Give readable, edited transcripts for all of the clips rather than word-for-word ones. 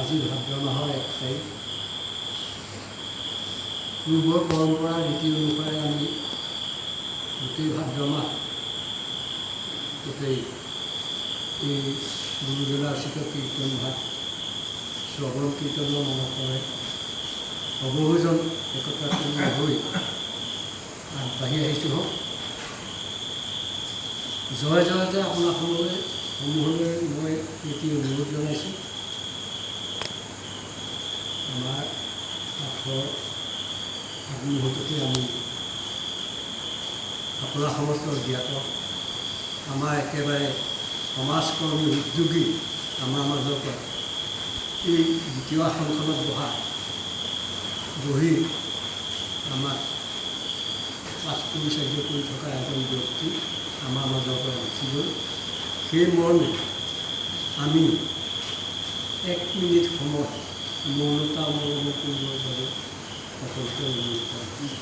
আজি ভাদ্ৰ মাহৰ 1 তাৰিখ। পূৰ্বৰ পৰম্পৰা ৰীতি অনুসাৰে আমি গোটেই ভাদ্ৰ মাহ গোটেই এই গুৰুজনাৰ্চিত কীৰ্তন ভাগ শ্ৰৱণ কীৰ্তনৰ মনসৰে বহুজন একত্ৰিত হৈ আগবাঢ়ি আহিছোঁ। হওক জয় জয়তে আপোনাৰ সমূহলৈ মই এটি অনুৰোধ জনাইছোঁ। আমাৰ পাঠৰ আগমুহূৰ্ততে আমি আপোনাৰ সমস্ত জ্ঞাত আমাৰ একেবাৰে সমাজকৰ্মী উদ্যোগী আমাৰ মাজৰ পৰা এই দ্বিতীয় আসনখনত বহি আমাক পাঠ পৰিচাৰ্য কৰি থকা এজন ব্যক্তি আমাৰ মাজৰ পৰা গুচি গ'ল। সেই মৰ্মে আমি 1 মিনিট সময় মৌনতা অৱলম্বন কৰিবৰ বাবে সকলোকে অনুৰোধ কৰিছোঁ।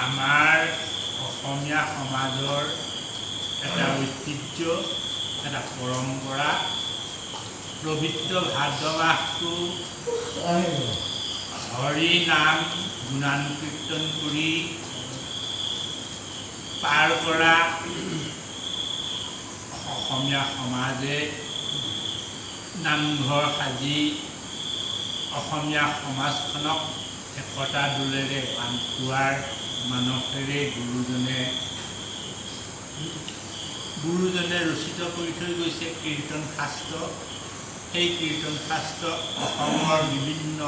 আমাৰ অসমীয়া সমাজৰ এটা ঐতিহ্য, এটা পৰম্পৰা। পবিত্ৰ ভাদ্ৰ মাহটো হৰি নাম গুণানুকীৰ্তন কৰি পাৰ কৰা অসমীয়া সমাজে নামঘৰ সাজি অসমীয়া সমাজখনক একতা দোলেৰে বান্ধোৱাৰ মানসেৰে গুৰুজনে ৰচিত কৰি থৈ গৈছে কীৰ্তন শাস্ত্ৰ। সেই কীৰ্তন শাস্ত্ৰ অসমৰ বিভিন্ন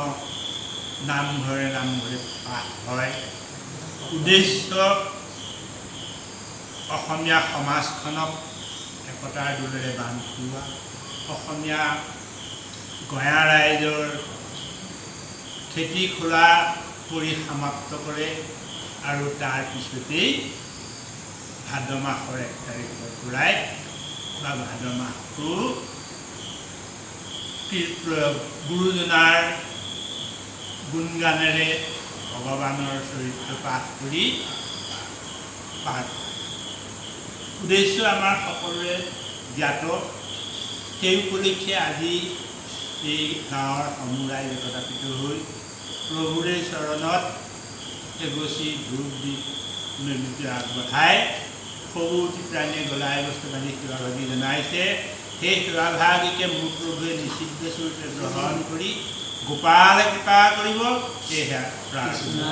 নামঘৰে পাঠ হয়। উদ্দেশ্য অসমীয়া সমাজখনক একতাৰ দোলেৰে বান্ধ খুওৱা অসমীয়া গঞা ৰাইজৰ খেতি খোলা কৰি সমাপ্ত কৰে আৰু তাৰ পিছতেই ভাদ মাহৰ 1 তাৰিখৰ পৰাই বা ভাদ মাহটো গুৰুজনাৰ গুণগানেৰে ভগৱানৰ চৰিত্ৰ পাঠ কৰি পাঠ উদ্দেশ্য আমাৰ সকলোৰে জ্ঞাত সেই উপলক্ষে আজি এই গাঁৱৰ সমূহ ৰাইজ একত্ৰিত হৈ প্ৰভুৰে চৰণত এগছি ধূপ দ্বীপ নৈবেদ্য আগবঢ়াই সবুতি প্ৰাণীয়ে গলাই বস্তু বান্ধি সেৱাভাগী জনাইছে সেই সেৱাভাগীকে মোৰ প্ৰভুৱে নিষিদ্ধ স্বৰূপে গ্ৰহণ কৰি গোপালে কৃপা কৰিব সেয়েহে প্ৰাৰ্থনা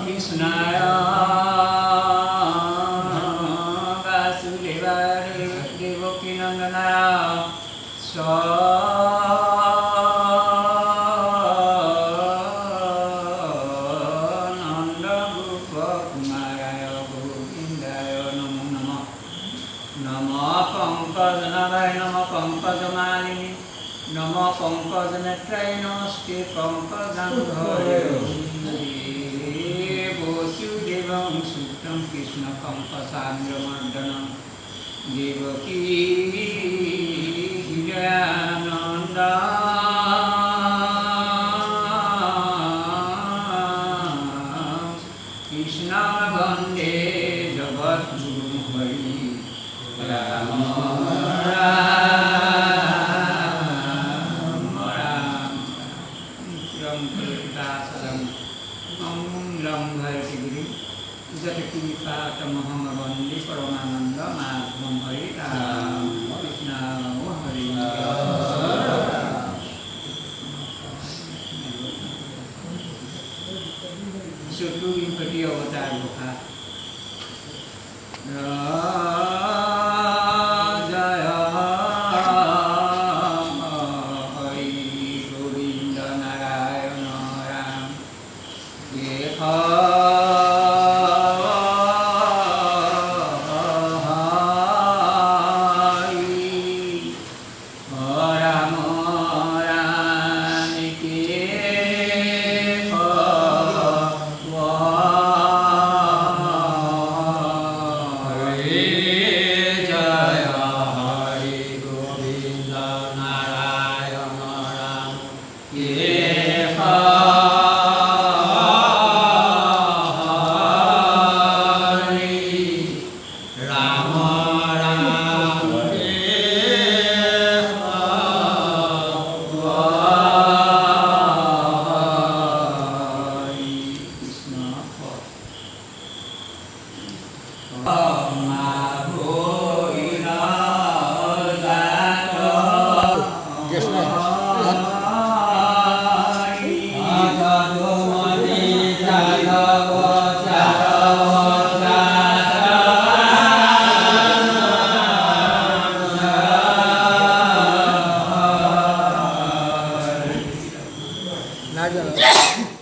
Krishna Vasudeva Devaki Nandana Nanda Gopa Kumaraya Govindaya Namo Namah Namo Pankajanagai Namo Pankajamaliini Namo Pankajanatraye Namaste Pankajanghayo Vasudevang Suttam Krishna Pankasandramardhanam Devaki Hirananda Krishna Vande Jagat Guru Hari Rama Vande Paramananda Madhvam Hari Ram Krishna Hari Sutu Impati Avatar Bukha Jaya Hari Govinda Narayana Ram Yeha Nada.